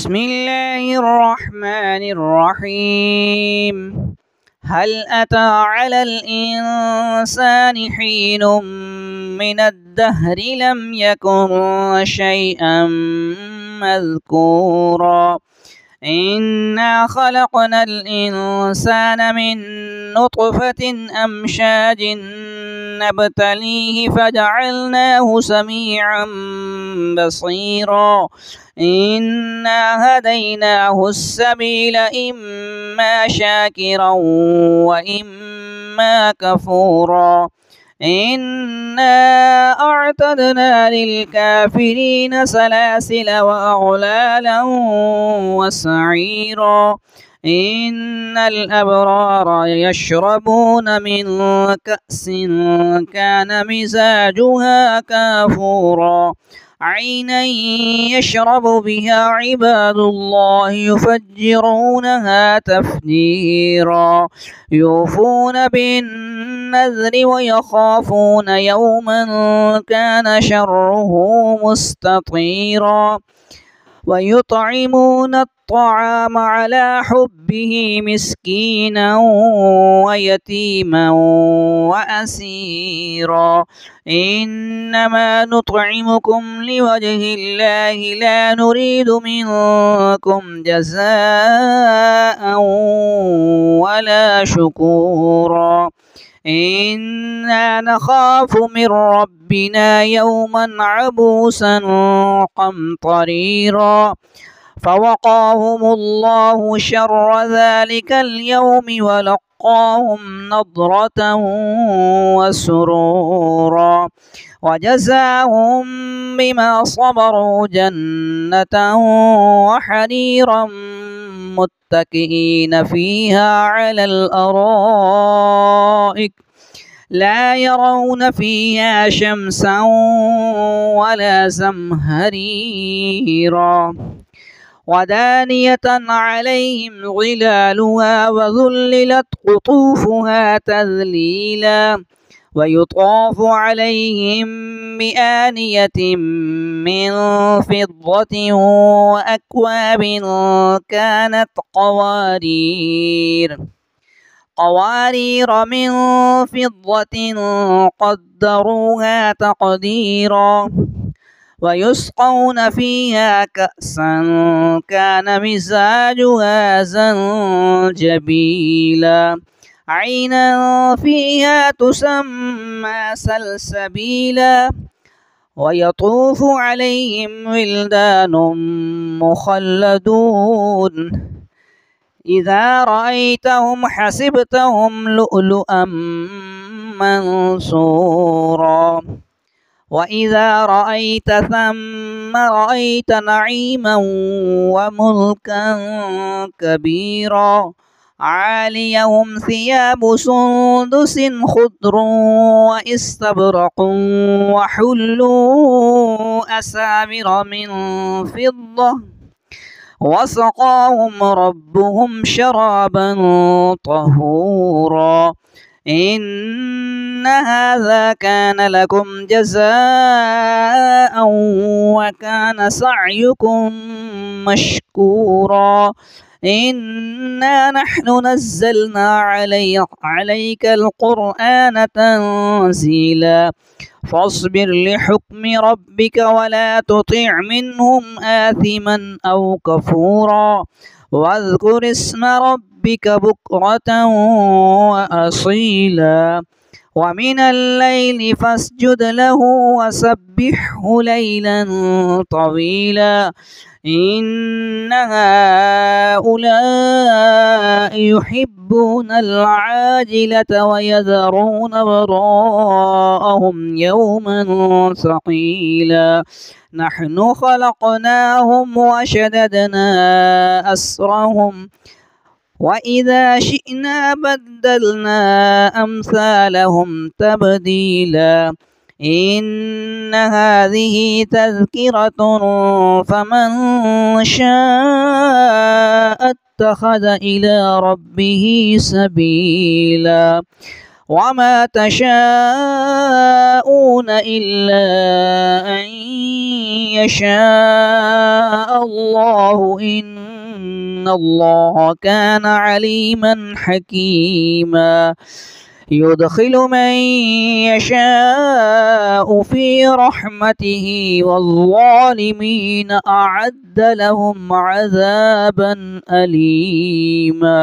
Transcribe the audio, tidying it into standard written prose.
بسم الله الرحمن الرحيم. هل أتى على الإنسان حين من الدهر لم يكن شيئا مذكورا إنا خلقنا الإنسان من نطفة أمشاج نبتليه فجعلناه سميعا بصيرا إنا هديناه السبيل إما شاكرا وإما كفورا إنا أعتدنا للكافرين سلاسل وأغلالا وسعيرا إن الأبرار يشربون من كأس كان مزاجها كافورا عينا يشرب بها عباد الله يفجرونها تفجيرا يوفون بالنذر ويخافون يوما كان شره مستطيرا ويطعمون الطعام على حبه مسكينا ويتيما وأسيرا إنما نطعمكم لوجه الله لا نريد منكم جزاء ولا شكورا إنا نخاف من ربنا يوما عبوسا قمطريرا فوقاهم الله شر ذلك اليوم ولقاهم نضرة وسرورا وجزاهم بما صبروا جنة وحريرا متكئين فيها على الأرائك لا يرون فيها شمسا ولا زمهريرا ودانية عليهم ظلالها وذللت قطوفها تذليلا ويطاف عليهم بآنية من فضة وأكواب كانت قوارير من فضة قدروها تقديرا ويسقون فيها كأسا كان مزاجها زنجبيلا عينا فيها تسمى سلسبيلا ويطوف عليهم ولدان مخلدون إذا رأيتهم حسبتهم لؤلؤا منثورا وإذا رأيت ثم رأيت نعيما وملكا كبيرا عاليهم ثياب سندس خضر واستبرق وحلوا أساور من فضة وسقاهم ربهم شرابا طهورا إن هذا كان لكم جزاء وكان سعيكم مشكورا إنا نحن نزلنا عليك القرآن تنزيلا فاصبر لحكم ربك ولا تطع منهم آثما أو كفورا واذكر اسم ربك بكرة وأصيلا ومن الليل فاسجد له وسبحه ليلا طويلا إن هؤلاء يحبون العاجلة ويذرون وراءهم يوما ثقيلا نحن خلقناهم وشددنا أسرهم وإذا شئنا بدلنا أمثالهم تبديلا إن هذه تذكرة فمن شاء اتخذ إلى ربه سبيلا وما تشاءون إلا أن يشاء الله إن الله كان عليما حكيما يدخل من يشاء في رحمته والظالمين أعد لهم عذابا أليما.